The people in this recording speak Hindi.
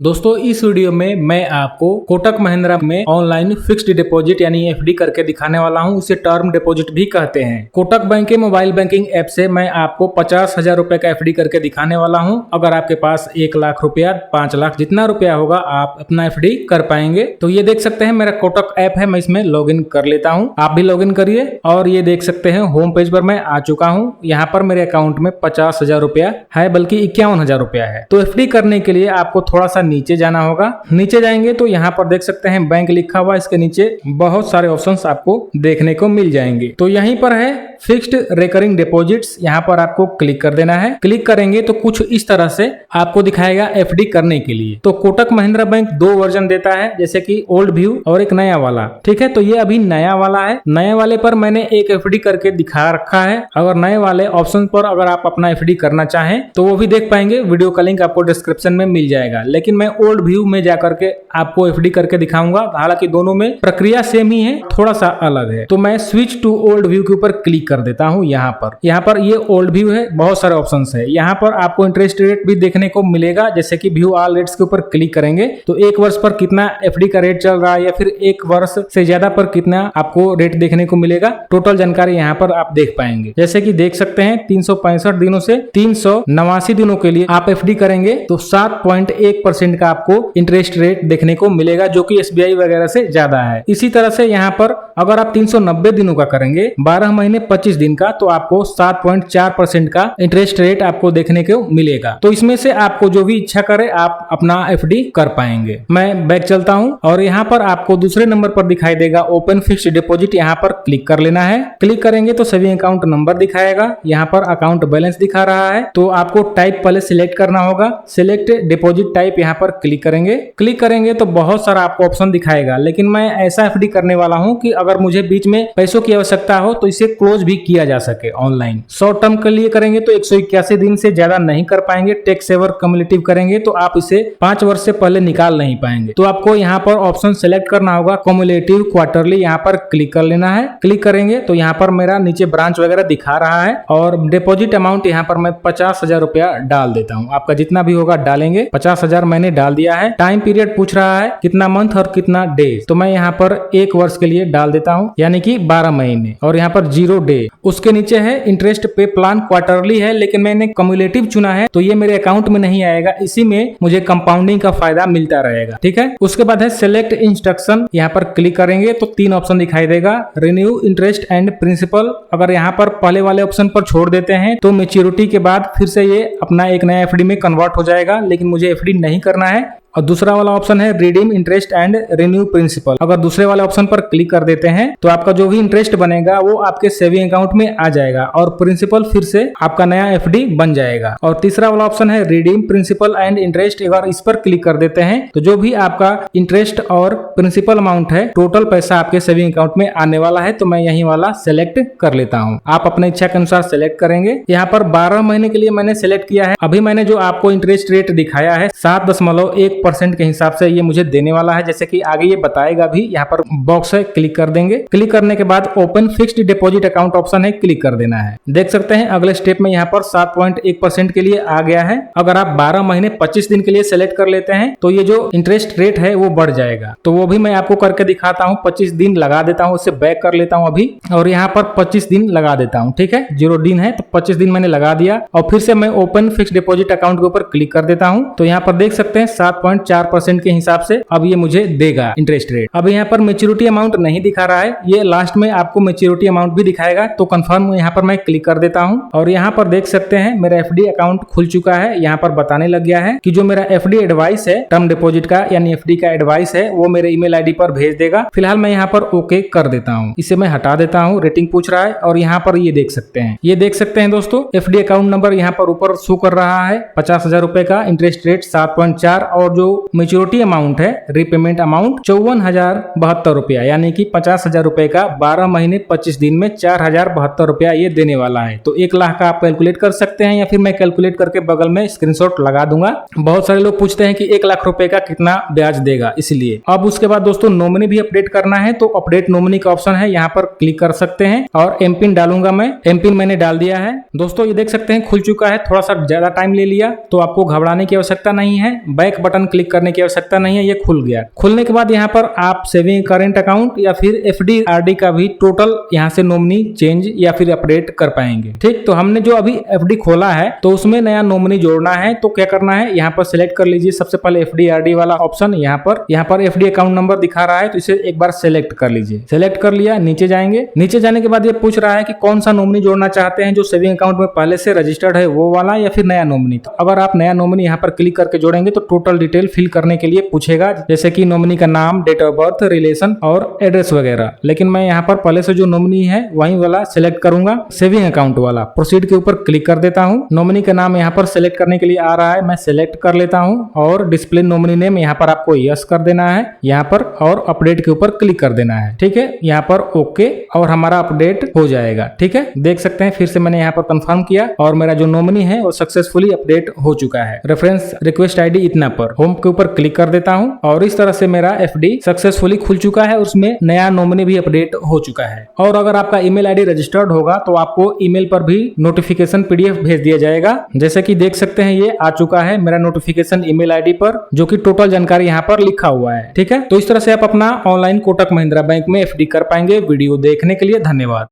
दोस्तों इस वीडियो में मैं आपको कोटक महिंद्रा में ऑनलाइन फिक्स्ड डिपॉजिट यानी एफडी करके दिखाने वाला हूं। उसे टर्म डिपॉजिट भी कहते हैं। कोटक बैंक के मोबाइल बैंकिंग ऐप से मैं आपको 50,000 रुपए का एफडी करके दिखाने वाला हूं। अगर आपके पास 1 लाख रुपया, 5 लाख जितना रुपया होगा आप अपना एफडी कर पाएंगे। तो ये देख सकते हैं मेरा कोटक ऐप है, मैं इसमें लॉग इन कर लेता हूँ। आप भी लॉग इन करिए और ये देख सकते हैं होम पेज पर मैं आ चुका हूँ। यहाँ पर मेरे अकाउंट में 50,000 रुपया है, बल्कि 51,000 रुपया है। तो एफडी करने के लिए आपको थोड़ा सा नीचे जाना होगा। नीचे जाएंगे तो यहाँ पर देख सकते हैं बैंक लिखा हुआ, इसके नीचे बहुत सारे ऑप्शंस आपको देखने को मिल जाएंगे। तो यहीं पर है फिक्स्ड रिकरिंग डिपॉजिट्स, यहाँ पर आपको क्लिक कर देना है। क्लिक करेंगे तो कुछ इस तरह से आपको दिखाएगा एफडी करने के लिए। तो कोटक महिंद्रा बैंक 2 वर्जन देता है, जैसे कि ओल्ड व्यू और एक नया वाला। ठीक है, तो ये अभी नया वाला है। नए वाले पर मैंने एक एफडी करके दिखा रखा है। अगर नए वाले ऑप्शन पर अगर आप अपना एफडी करना चाहें तो वो भी देख पाएंगे। वीडियो का लिंक आपको डिस्क्रिप्शन में मिल जाएगा। लेकिन मैं ओल्ड व्यू में जाकर के आपको एफडी करके दिखाऊंगा। हालांकि दोनों में प्रक्रिया सेम ही है, थोड़ा सा अलग है। तो मैं स्विच टू ओल्ड व्यू के ऊपर क्लिक कर देता हूं। यहाँ पर ये ओल्ड व्यू है, बहुत सारे ऑप्शंस है। यहाँ पर आपको इंटरेस्ट रेट भी देखने को मिलेगा, जैसे कि व्यू ऑल रेट्स के ऊपर क्लिक करेंगे तो 1 वर्ष पर कितना एफडी का रेट चल रहा है या फिर 1 वर्ष से ज्यादा पर कितना आपको रेट देखने को मिलेगा। टोटल जानकारी यहाँ पर आप देख पाएंगे। जैसे कि देख सकते हैं 365 दिनों से 389 दिनों के लिए आप एफडी करेंगे तो 7.1% का आपको इंटरेस्ट रेट देखने को मिलेगा, जो कि एसबीआई वगैरह से ज्यादा है। इसी तरह से यहाँ पर अगर आप 390 दिनों का करेंगे, 12 महीने 25 दिन का, तो आपको 7.4% का इंटरेस्ट रेट आपको देखने को मिलेगा। तो इसमें से आपको जो भी इच्छा करे आप अपना एफडी कर पाएंगे। मैं बैक चलता हूं और यहाँ पर आपको दूसरे नंबर पर दिखाई देगा ओपन फिक्स्ड डिपॉजिट। यहाँ पर क्लिक कर लेना है। क्लिक करेंगे तो सभी अकाउंट नंबर दिखाएगा। यहाँ पर अकाउंट बैलेंस दिखा रहा है, तो आपको टाइप पहले सिलेक्ट करना होगा। सिलेक्ट डिपॉजिट टाइप यहाँ पर क्लिक करेंगे। क्लिक करेंगे तो बहुत सारा आपको ऑप्शन दिखाएगा, लेकिन मैं ऐसा एफडी करने वाला हूं कि अगर मुझे बीच में पैसों की आवश्यकता हो तो इसे क्लोज भी किया जा सके ऑनलाइन। शॉर्ट टर्म के लिए करेंगे तो 181 दिन से ज्यादा नहीं कर पाएंगे। टैक्स सेवर कम्युलेटिव करेंगे तो आप इसे 5 वर्ष से पहले निकाल नहीं पाएंगे। तो आपको यहाँ पर ऑप्शन सेलेक्ट करना होगा कम्युलेटिव क्वार्टरली, यहाँ पर क्लिक कर लेना है। क्लिक करेंगे तो यहाँ पर मेरा नीचे ब्रांच वगैरह दिखा रहा है और डिपॉजिट अमाउंट यहाँ पर मैं 50,000 रुपया डाल देता हूँ। आपका जितना भी होगा डालेंगे। 50,000 मैंने डाल दिया है। टाइम पीरियड पूछ रहा है कितना मंथ और कितना डेज, तो मैं यहाँ पर 1 वर्ष के लिए डाल देता हूँ, यानी कि 12 महीने और यहाँ पर 0 डे। उसके नीचे है इंटरेस्ट पे प्लान क्वार्टरली है, लेकिन मैंने कम्युलेटिव चुना है तो ये मेरे अकाउंट में नहीं आएगा। इसी में मुझे कंपाउंडिंग का फायदा मिलता रहेगा। ठीक है, उसके बाद है सिलेक्ट इंस्ट्रक्शन। यहाँ पर क्लिक करेंगे तो 3 ऑप्शन दिखाई देगा, रिन्यू इंटरेस्ट एंड प्रिंसिपल। अगर यहाँ पर पहले वाले ऑप्शन पर छोड़ देते हैं तो मैच्योरिटी के बाद फिर से ये अपना एक नया एफडी में कन्वर्ट हो जाएगा, लेकिन मुझे एफडी नहीं करना है। और दूसरा वाला ऑप्शन है redeem interest and renew principal. अगर दूसरे वाले ऑप्शन पर क्लिक कर देते हैं तो आपका जो भी इंटरेस्ट बनेगा वो आपके सेविंग अकाउंट में आ जाएगा और प्रिंसिपल फिर से आपका नया एफडी बन जाएगा। और तीसरा वाला ऑप्शन है रिडीम प्रिंसिपल एंड इंटरेस्ट। अगर इस पर क्लिक कर देते हैं तो जो भी आपका इंटरेस्ट और प्रिंसिपल अमाउंट है, टोटल पैसा आपके सेविंग अकाउंट में आने वाला है। तो मैं यही वाला सेलेक्ट कर लेता हूँ। आप अपने इच्छा के अनुसार सेलेक्ट करेंगे। यहाँ पर 12 महीने के लिए मैंने सेलेक्ट किया है। अभी मैंने जो आपको इंटरेस्ट रेट दिखाया है 7.1% के हिसाब से ये मुझे देने वाला है, जैसे कि आगे ये बताएगा भी। यहाँ पर बॉक्स है, क्लिक कर देंगे। क्लिक करने के बाद open fixed deposit account option है, क्लिक कर देना है। देख सकते हैं अगले स्टेप में यहाँ पर 7.1% के लिए आ गया है। अगर आप 12 महीने 25 दिन के लिए सेलेक्ट कर लेते हैं तो ये जो इंटरेस्ट रेट है वो बढ़ जाएगा। तो वो भी मैं आपको करके दिखाता हूँ। 25 दिन लगा देता हूँ, उसे बैक कर लेता हूँ अभी और यहाँ पर 25 दिन लगा देता हूँ। ठीक है, 0 दिन है तो 25 दिन मैंने लगा दिया और फिर से मैं ओपन फिक्स्ड डिपॉजिट अकाउंट के ऊपर क्लिक कर देता हूँ। तो यहाँ पर देख सकते हैं 7.4% के हिसाब से अब ये मुझे देगा इंटरेस्ट रेट। अब यहाँ पर मैच्योरिटी अमाउंट नहीं दिखा रहा है, ये लास्ट में आपको मैच्योरिटी अमाउंट भी दिखाएगा। तो कंफर्म यहाँ पर मैं क्लिक कर देता हूँ और यहाँ पर देख सकते हैं मेरा एफडी अकाउंट खुल चुका है। यहाँ पर बताने लग गया है कि जो मेरा एफडी एडवाइस है, टर्म डिपॉजिट का यानी एफडी का एडवाइस है, वो मेरे ईमेल आईडी पर भेज देगा। फिलहाल मैं यहाँ पर ओके कर देता हूँ। इसे मैं हटा देता हूँ। रेटिंग पूछ रहा है और यहाँ पर ये देख सकते हैं दोस्तों, एफडी अकाउंट नंबर यहाँ पर ऊपर शो कर रहा है। 50,000 रुपए का इंटरेस्ट रेट 7.4 और जो मैच्योरिटी अमाउंट है, रीपेमेंट अमाउंट 54,072 रुपया, यानी कि 50,000 रुपए का 12 महीने 25 दिन में 4,072 रुपया ये देने वाला है। तो 1 लाख का आप कैलकुलेट कर सकते हैं या फिर मैं कैलकुलेट करके बगल में स्क्रीनशॉट लगा दूंगा। बहुत सारे लोग पूछते हैं कि 1 लाख रुपए का कितना ब्याज देगा, इसलिए। अब उसके बाद दोस्तों नॉमिनी भी अपडेट करना है, तो अपडेट नॉमिनी का ऑप्शन है, यहाँ पर क्लिक कर सकते हैं और एमपिन डालूंगा मैं। एमपिन मैंने डाल दिया है। दोस्तों ये देख सकते हैं खुल चुका है। थोड़ा सा ज्यादा टाइम ले लिया, तो आपको घबराने की आवश्यकता नहीं है। बैक बटन क्लिक करने की आवश्यकता नहीं है, ये खुल गया। खुलने के बाद यहाँ पर आप सेविंग करेंट अकाउंट या फिर एफडी आरडी का भी टोटल यहाँ से नॉमिनी चेंज या फिर अपडेट कर पाएंगे। ठीक, तो हमने जो अभी एफडी खोला है तो उसमें नया नॉमिनी जोड़ना है, तो क्या करना है, यहाँ पर सिलेक्ट कर लीजिए सबसे पहले एफडी आरडी वाला ऑप्शन। यहाँ पर एफडी अकाउंट नंबर दिखा रहा है तो इसे एक बार सिलेक्ट कर लीजिए। सिलेक्ट कर लिया, नीचे जाएंगे। नीचे जाने के बाद ये पूछ रहा है कि कौन सा नॉमिनी जोड़ना चाहते हैं, जो सेविंग अकाउंट में पहले से रजिस्टर्ड है वो वाला या फिर नया नॉमिनी। तो अगर आप नया नॉमिनी यहाँ पर क्लिक करके जोड़ेंगे तो टोटल डिटेल फिल करने के लिए पूछेगा, जैसे कि नॉमिनी का नाम, डेट ऑफ बर्थ, रिलेशन और एड्रेस वगैरह। लेकिन मैं यहाँ पर पहले से जो नॉमिनी है वही वाला सिलेक्ट करूंगा, सेविंग अकाउंट वाला। प्रोसीड के ऊपर क्लिक कर देता हूँ। नॉमिनी का नाम यहाँ पर सिलेक्ट करने के लिए आ रहा है, मैं सिलेक्ट कर लेता हूँ और डिस्प्ले नॉमिनी नेम यहाँ पर आपको यस कर देना है यहाँ पर, और अपडेट के ऊपर क्लिक कर देना है। ठीक है, यहाँ पर ओके, और हमारा अपडेट हो जाएगा। ठीक है, देख सकते हैं फिर से मैंने यहाँ पर कंफर्म किया और मेरा जो नॉमिनी है वो सक्सेसफुली अपडेट हो चुका है। रेफरेंस रिक्वेस्ट आईडी इतना पर होम के ऊपर क्लिक कर देता हूँ और इस तरह से मेरा एफडी सक्सेसफुली खुल चुका है, उसमें नया नॉमिनी भी अपडेट हो चुका है। और अगर आपका ईमेल आईडी रजिस्टर्ड होगा तो आपको ईमेल पर भी नोटिफिकेशन पीडीएफ भेज दिया जाएगा। जैसे कि देख सकते हैं ये आ चुका है मेरा नोटिफिकेशन ईमेल आईडी पर, जो कि टोटल जानकारी यहाँ पर लिखा हुआ है। ठीक है, तो इस तरह से आप अपना ऑनलाइन कोटक महिंद्रा बैंक में एफडी कर पाएंगे। वीडियो देखने के लिए धन्यवाद।